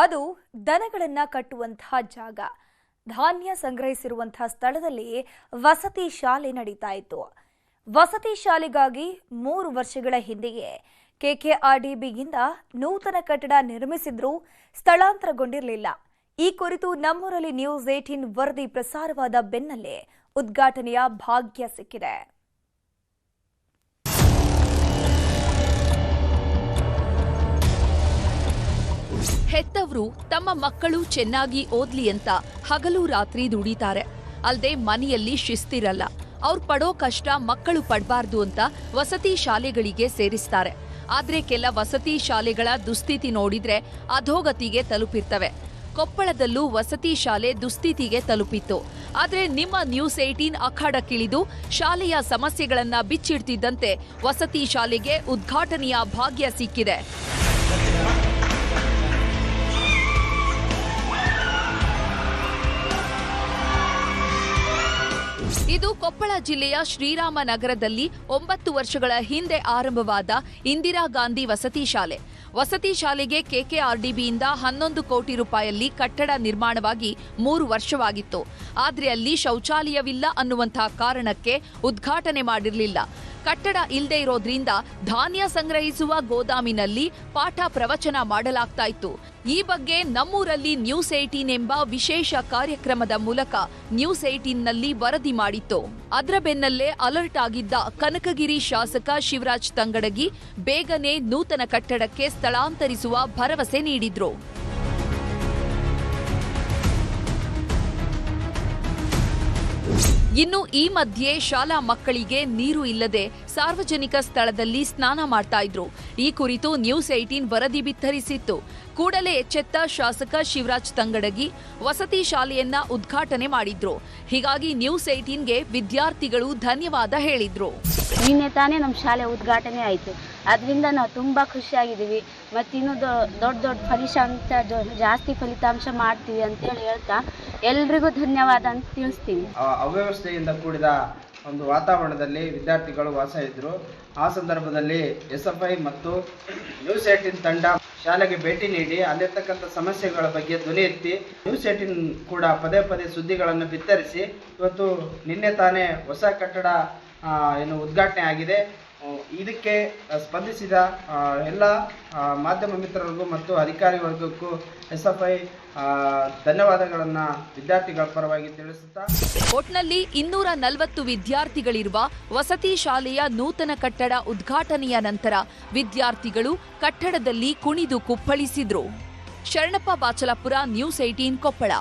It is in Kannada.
ಅದು ದನಗಳನ್ನ ಕಟ್ಟುವಂತಹ ಜಾಗ. ಧಾನ್ಯ ಸಂಗ್ರಹಿಸಿರುವಂತಹ ಸ್ಥಳದಲ್ಲಿ ವಸತಿ ಶಾಲೆ ನಡೀತಾ ಇತ್ತು. ವಸತಿ ಶಾಲೆಗಾಗಿ 3 ವರ್ಷಗಳ ಹಿಂದೆಯೇ ಕೆಕೆಆರ್ಡಿಬಿಯಿಂದ ನೂತನ ಕಟ್ಟಡ ನಿರ್ಮಿಸಿದ್ರೂ ಸ್ಥಳಾಂತರಗೊಂಡಿರಲಿಲ್ಲ. ಈ ಕುರಿತು ನಮ್ಮೂರಲ್ಲಿ ನ್ಯೂಸ್ 18 ವರದಿ ಪ್ರಸಾರವಾದ ಬೆನ್ನಲ್ಲೇ ಉದ್ಘಾಟನೆಯ ಭಾಗ್ಯ ಸಿಕ್ಕಿದೆ. ಹೆತ್ತವರು ತಮ್ಮ ಮಕ್ಕಳು ಚೆನ್ನಾಗಿ ಓದ್ಲಿ ಅಂತ ಹಗಲು ರಾತ್ರಿ ದುಡಿತಾರೆ. ಅಲ್ಲದೆ ಮನೆಯಲ್ಲಿ ಶಿಸ್ತಿರಲ್ಲ. ಅವ್ರು ಪಡೋ ಕಷ್ಟ ಮಕ್ಕಳು ಪಡಬಾರ್ದು ಅಂತ ವಸತಿ ಶಾಲೆಗಳಿಗೆ ಸೇರಿಸ್ತಾರೆ. ಆದ್ರೆ ಕೆಲ ವಸತಿ ಶಾಲೆಗಳ ದುಸ್ಥಿತಿ ನೋಡಿದ್ರೆ ಅಧೋಗತಿಗೆ ತಲುಪಿರ್ತವೆ. ಕೊಪ್ಪಳದಲ್ಲೂ ವಸತಿ ಶಾಲೆ ದುಸ್ಥಿತಿಗೆ ತಲುಪಿತ್ತು. ಆದ್ರೆ ನಿಮ್ಮ ನ್ಯೂಸ್ 18 ಅಖಾಡಕ್ಕಿಳಿದು ಶಾಲೆಯ ಸಮಸ್ಯೆಗಳನ್ನ ಬಿಚ್ಚಿಡ್ತಿದ್ದಂತೆ ವಸತಿ ಶಾಲೆಗೆ ಉದ್ಘಾಟನೆಯ ಭಾಗ್ಯ ಸಿಕ್ಕಿದೆ. ಇದು ಕೊಪ್ಪಳ ಜಿಲ್ಲೆಯ ಶ್ರೀರಾಮನಗರದಲ್ಲಿ 9 ವರ್ಷಗಳ ಹಿಂದೆ ಆರಂಭವಾದ ಇಂದಿರಾ ಗಾಂಧಿ ವಸತಿ ಶಾಲೆ. ವಸತಿ ಶಾಲೆಗೆ ಕೆಕೆಆರ್ಡಿಬಿಯಿಂದ 11 ಕೋಟಿ ರೂಪಾಯಲ್ಲಿ ಕಟ್ಟಡ ನಿರ್ಮಾಣವಾಗಿ 3 ವರ್ಷವಾಗಿತ್ತು. ಆದ್ರೆ ಅಲ್ಲಿ ಶೌಚಾಲಯವಿಲ್ಲ ಅನ್ನುವಂಥ ಕಾರಣಕ್ಕೆ ಉದ್ಘಾಟನೆ ಮಾಡಿರಲಿಲ್ಲ. ಕಟ್ಟಡ ಇಲ್ಲದೆ ಇರೋದ್ರಿಂದ ಧಾನ್ಯ ಸಂಗ್ರಹಿಸುವ ಗೋದಾಮಿನಲ್ಲಿ ಪಾಠ ಪ್ರವಚನ ಮಾಡಲಾಗ್ತಾ ಇತ್ತು. ಈ ಬಗ್ಗೆ ನಮ್ಮೂರಲ್ಲಿ ನ್ಯೂಸ್ 18 ಎಂಬ ವಿಶೇಷ ಕಾರ್ಯಕ್ರಮದ ಮೂಲಕ ನ್ಯೂಸ್ 18ನಲ್ಲಿ ವರದಿ ಮಾಡಿತ್ತು. ಅದರ ಬೆನ್ನಲ್ಲೇ ಅಲರ್ಟ್ ಆಗಿದ್ದ ಕನಕಗಿರಿ ಶಾಸಕ ಶಿವರಾಜ್ ತಂಗಡಗಿ ಬೇಗನೆ ನೂತನ ಕಟ್ಟಡಕ್ಕೆ ಸ್ಥಳಾಂತರಿಸುವ ಭರವಸೆ ನೀಡಿದ್ರು. ಇನ್ನು ಈ ಮಧ್ಯೆ ಶಾಲಾ ಮಕ್ಕಳಿಗೆ ನೀರು ಇಲ್ಲದೆ ಸಾರ್ವಜನಿಕ ಸ್ಥಳದಲ್ಲಿ ಸ್ನಾನ ಮಾಡ್ತಾ ಇದ್ರು. ಈ ಕುರಿತು ನ್ಯೂಸ್ 18 ವರದಿ ಬಿತ್ತರಿಸಿತ್ತು. ಕೂಡಲೇ ಎಚ್ಚೆತ್ತ ಶಾಸಕ ಶಿವರಾಜ್ ತಂಗಡಗಿ ವಸತಿ ಶಾಲೆಯನ್ನ ಉದ್ಘಾಟನೆ ಮಾಡಿದ್ರು. ಹೀಗಾಗಿ ನ್ಯೂಸ್ 18ಗೆ ವಿದ್ಯಾರ್ಥಿಗಳು ಧನ್ಯವಾದ ಹೇಳಿದ್ರು. ನಿನ್ನೆ ತಾನೇ ನಮ್ಮ ಶಾಲೆ ಉದ್ಘಾಟನೆ ಆಯಿತು. ಅದರಿಂದ ನಾವು ತುಂಬ ಖುಷಿಯಾಗಿದ್ದೀವಿ. ಮತ್ತು ಇನ್ನೂ ದೊಡ್ಡ ಜಾಸ್ತಿ ಫಲಿತಾಂಶ ಮಾಡ್ತೀವಿ ಅಂತೇಳಿ ಹೇಳ್ತಾ ಎಲ್ರಿಗೂ ಧನ್ಯವಾದ ಅಂತ ತಿಳಿಸ್ತೀವಿ. ಅವ್ಯವಸ್ಥೆಯಿಂದ ಕೂಡಿದ ಒಂದು ವಾತಾವರಣದಲ್ಲಿ ವಿದ್ಯಾರ್ಥಿಗಳು ವಾಸ ಇದ್ದರು. ಆ ಸಂದರ್ಭದಲ್ಲಿ SFI ಮತ್ತು ನ್ಯೂಸ್ 18 ತಂಡ ಶಾಲೆಗೆ ಭೇಟಿ ನೀಡಿ ಅಲ್ಲಿರ್ತಕ್ಕಂಥ ಸಮಸ್ಯೆಗಳ ಬಗ್ಗೆ ಧ್ವನಿ ಎತ್ತಿ ನ್ಯೂಸ್ 18 ಕೂಡ ಪದೇ ಪದೇ ಸುದ್ದಿಗಳನ್ನು ಬಿತ್ತರಿಸಿ ಇವತ್ತು ನಿನ್ನೆ ತಾನೇ ಹೊಸ ಕಟ್ಟಡ ಉದ್ಘಾಟನೆ ಆಗಿದೆ. ಇದಕ್ಕೆ ಸ್ಪಂದಿಸಿದ ಎಲ್ಲ ಮಾಧ್ಯಮ ಮಿತ್ರರಿಗೂ ಮತ್ತು ಅಧಿಕಾರಿ ವರ್ಗಕ್ಕೂ SFI ಧನ್ಯವಾದಗಳನ್ನು ವಿದ್ಯಾರ್ಥಿಗಳ ಪರವಾಗಿ ತಿಳಿಸುತ್ತಾ, ಒಟ್ನಲ್ಲಿ 240 ವಿದ್ಯಾರ್ಥಿಗಳಿರುವ ವಸತಿ ಶಾಲೆಯ ನೂತನ ಕಟ್ಟಡ ಉದ್ಘಾಟನೆಯ ನಂತರ ವಿದ್ಯಾರ್ಥಿಗಳು ಕಟ್ಟಡದಲ್ಲಿ ಕುಣಿದು ಕುಪ್ಪಳಿಸಿದ್ರು. ಶರಣಪ್ಪ ಬಾಚಲಾಪುರ, ನ್ಯೂಸ್ 18 ಕೊಪ್ಪಳ.